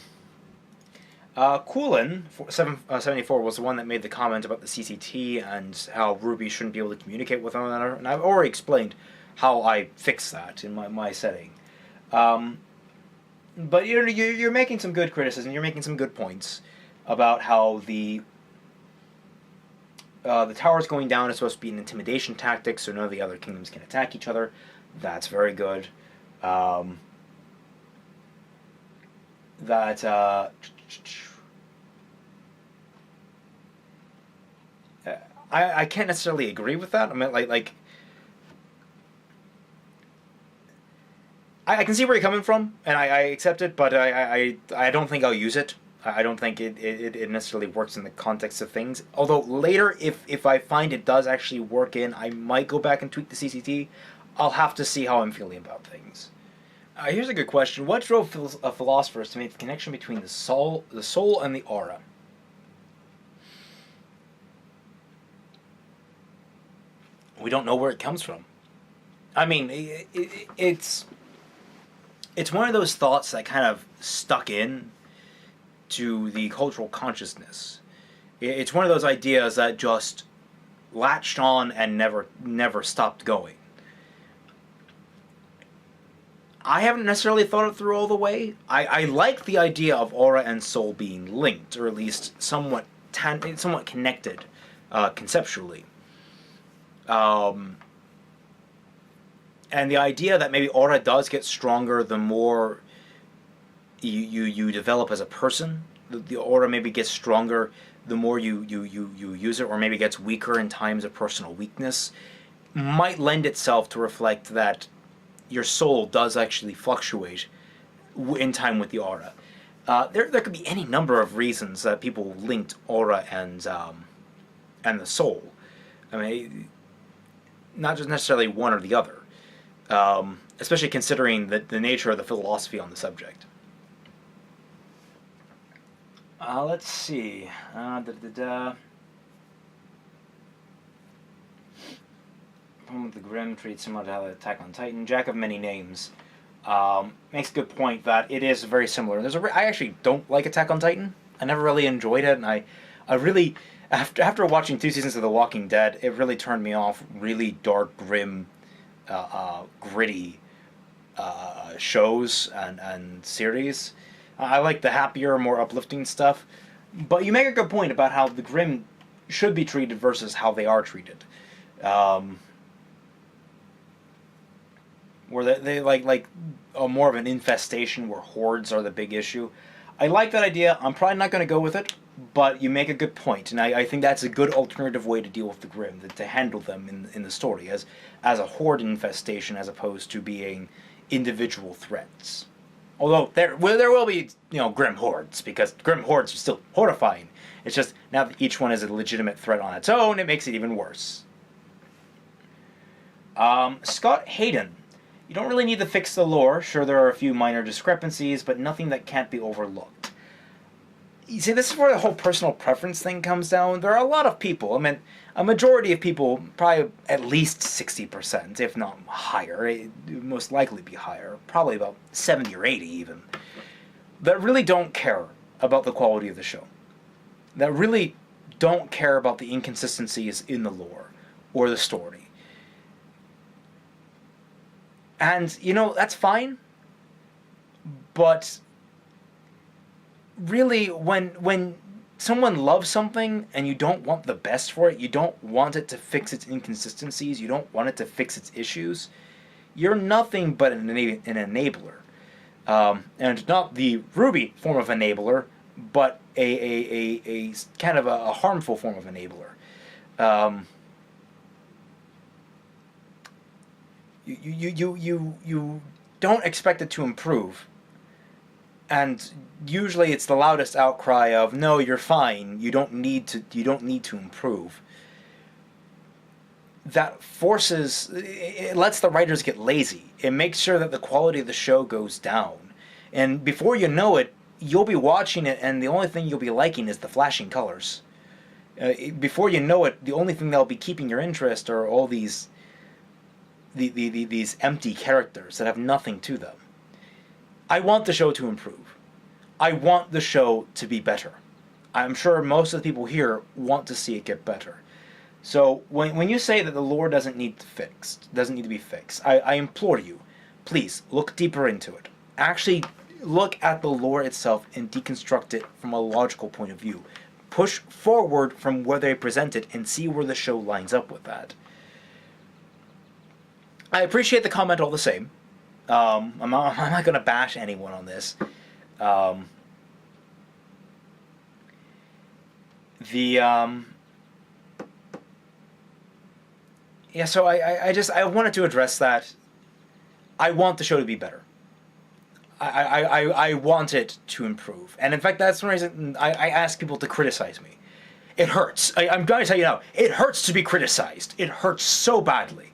Coolin 74 was the one that made the comment about the CCT and how RWBY shouldn't be able to communicate with one another, and I've already explained how I fix that in my setting. Um, but you're making some good criticism. You're making some good points about how the towers going down is supposed to be an intimidation tactic, so none of the other kingdoms can attack each other. That's very good. Um, that I can't necessarily agree with that. I mean, I can see where you're coming from, and I accept it, but I don't think I'll use it. I don't think it necessarily works in the context of things. Although later, if I find it does actually work I might go back and tweak the CCT. I'll have to see how I'm feeling about things. Here's a good question. What drove philosophers to make the connection between the soul and the aura? We don't know where it comes from. I mean, it's one of those thoughts that kind of stuck in to the cultural consciousness. It's one of those ideas that just latched on and never stopped going. I haven't necessarily thought it through all the way. I like the idea of aura and soul being linked, or at least somewhat connected conceptually. And the idea that maybe aura does get stronger the more you develop as a person. The aura maybe gets stronger the more you use it, or maybe gets weaker in times of personal weakness, might lend itself to reflect that your soul does actually fluctuate in time with the aura. There could be any number of reasons that people linked aura and the soul. I mean, not just necessarily one or the other, especially considering the nature of the philosophy on the subject. Let's see. The Grimm treats similar to how the Attack on Titan. Jack of many names makes a good point that it is very similar. I actually don't like Attack on Titan. I never really enjoyed it, and I really, after watching 2 seasons of The Walking Dead, it really turned me off. Really dark, grim, gritty shows and series. I like the happier, more uplifting stuff. But you make a good point about how the Grimm should be treated versus how they are treated. Where they like more of an infestation, where hordes are the big issue. I like that idea. I'm probably not going to go with it, but you make a good point, and I think that's a good alternative way to deal with the Grimm, to handle them in the story as a horde infestation as opposed to being individual threats. Although there will be Grimm hordes, because Grimm hordes are still horrifying. It's just now that each one is a legitimate threat on its own, it makes it even worse. Scott Hayden. You don't really need to fix the lore. Sure, there are a few minor discrepancies, but nothing that can't be overlooked. You see, this is where the whole personal preference thing comes down. There are a lot of people, I mean, a majority of people, probably at least 60%, if not higher, it would most likely be higher, probably about 70 or 80 even, that really don't care about the quality of the show. That really don't care about the inconsistencies in the lore or the story. And, that's fine, but really, when someone loves something and you don't want the best for it, you don't want it to fix its inconsistencies, you don't want it to fix its issues, you're nothing but an enabler. And not the RWBY form of enabler, but a kind of a harmful form of enabler. You don't expect it to improve, and usually it's the loudest outcry of no, you're fine, you don't need to improve. That it lets the writers get lazy. It makes sure that the quality of the show goes down, and before you know it, you'll be watching it and the only thing you'll be liking is the flashing colors. Before you know it, the only thing that'll be keeping your interest are all these empty characters that have nothing to them. I want the show to improve. I want the show to be better. I'm sure most of the people here want to see it get better. So when you say that the lore doesn't need to be fixed, I implore you, please look deeper into it. Actually look at the lore itself and deconstruct it from a logical point of view. Push forward from where they present it and see where the show lines up with that. I appreciate the comment all the same. I'm not going to bash anyone on this. Yeah, so I wanted to address that. I want the show to be better. I want it to improve. And in fact, that's one reason I ask people to criticize me. It hurts. I'm going to tell you now, it hurts to be criticized. It hurts so badly.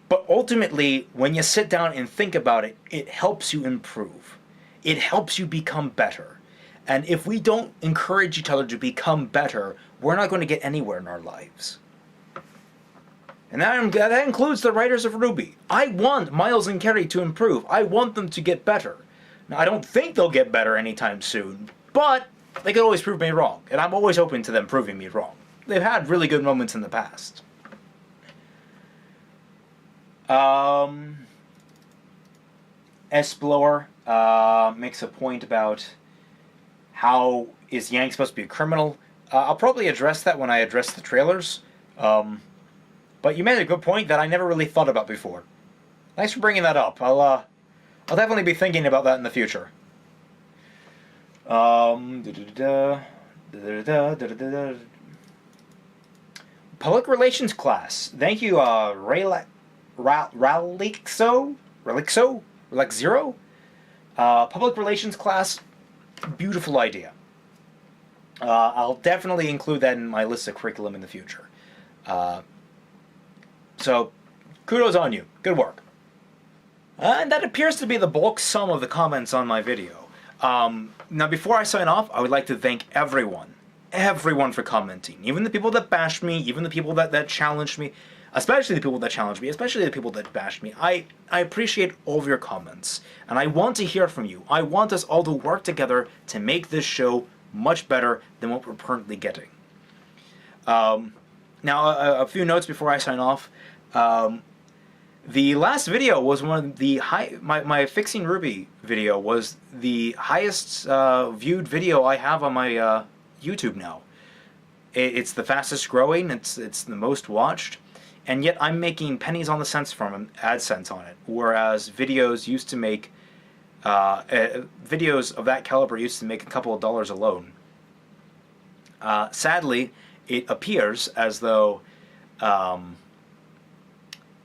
But ultimately, when you sit down and think about it, it helps you improve. It helps you become better. And if we don't encourage each other to become better, we're not going to get anywhere in our lives. And that includes the writers of RWBY. I want Miles and Kerry to improve. I want them to get better. Now, I don't think they'll get better anytime soon, but they could always prove me wrong. And I'm always open to them proving me wrong. They've had really good moments in the past. S-Blower makes a point about how is Yang supposed to be a criminal. I'll probably address that when I address the trailers. But you made a good point that I never really thought about before. Thanks for bringing that up. I'll definitely be thinking about that in the future. Public relations class. Thank you, Relixo? Public relations class. Beautiful idea. I'll definitely include that in my list of curriculum in the future. So, kudos on you. Good work. And that appears to be the bulk sum of the comments on my video. Now, before I sign off, I would like to thank everyone for commenting. Even the people that bashed me, even the people that challenged me, especially the people that challenged me, especially the people that bashed me. I appreciate all of your comments, and I want to hear from you. I want us all to work together to make this show much better than what we're currently getting. Now, a few notes before I sign off. The last video was one of the my Fixing RWBY video was the highest viewed video I have on my YouTube now. It's the fastest growing, it's the most watched, and yet I'm making pennies on the cents from AdSense on it, whereas videos used to make videos of that caliber used to make a couple of dollars alone. Sadly, it appears as though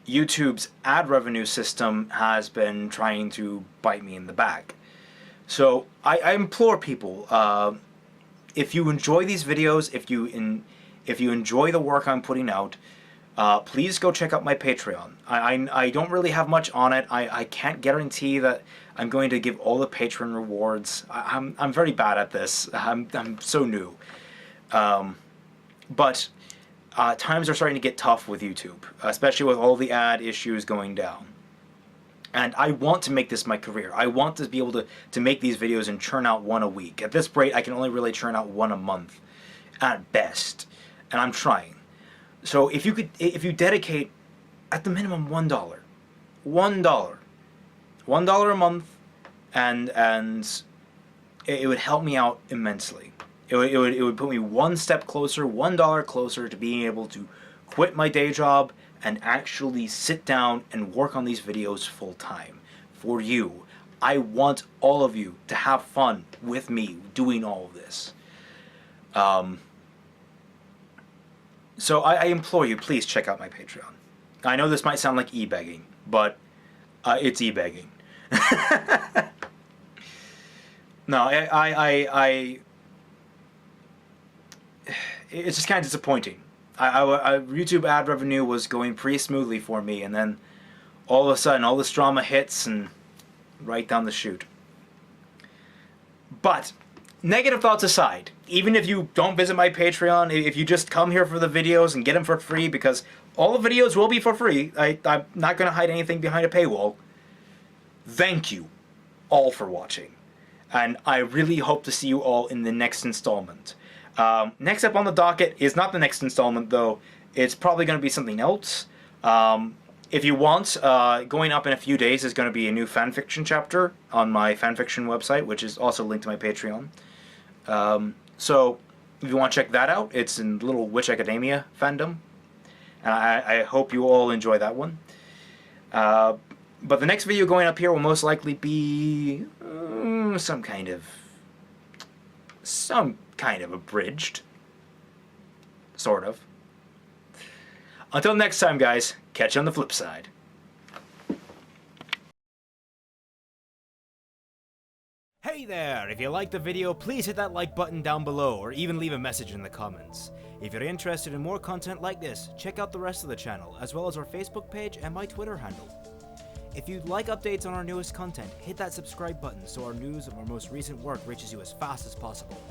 YouTube's ad revenue system has been trying to bite me in the back. So I implore people, if you enjoy these videos, if you enjoy the work I'm putting out, please go check out my Patreon. I don't really have much on it. I can't guarantee that I'm going to give all the patron rewards. I'm very bad at this. I'm so new. But times are starting to get tough with YouTube, especially with all the ad issues going down. And I want to make this my career. I want to be able to make these videos and churn out one a week. At this rate, I can only really churn out one a month, at best. And I'm trying. So if you dedicate, at the minimum, $1 a month, and it would help me out immensely. It would put me one step closer, $1 closer to being able to quit my day job and actually sit down and work on these videos full time for you. I want all of you to have fun with me doing all of this. So I implore you, please check out my Patreon. I know this might sound like e-begging, but it's e-begging. No, it's just kind of disappointing. YouTube ad revenue was going pretty smoothly for me, and then all of a sudden all this drama hits and right down the chute. But negative thoughts aside, even if you don't visit my Patreon, if you just come here for the videos and get them for free, because all the videos will be for free, I'm not going to hide anything behind a paywall. Thank you all for watching. and I really hope to see you all in the next installment. Next up on the docket is not the next installment, though. It's probably going to be something else. If you want, going up in a few days is going to be a new fanfiction chapter on my fanfiction website, which is also linked to my Patreon. So if you want to check that out, it's in Little Witch Academia fandom. I hope you all enjoy that one. But the next video going up here will most likely be some kind of abridged, sort of. Until next time, guys, catch you on the flip side. Hey there! If you liked the video, please hit that like button down below, or even leave a message in the comments. If you're interested in more content like this, check out the rest of the channel, as well as our Facebook page and my Twitter handle. If you'd like updates on our newest content, hit that subscribe button so our news of our most recent work reaches you as fast as possible.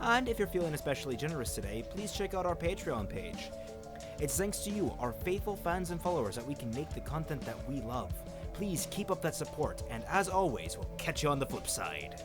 And if you're feeling especially generous today, please check out our Patreon page. It's thanks to you, our faithful fans and followers, that we can make the content that we love. Please keep up that support, and as always, we'll catch you on the flip side.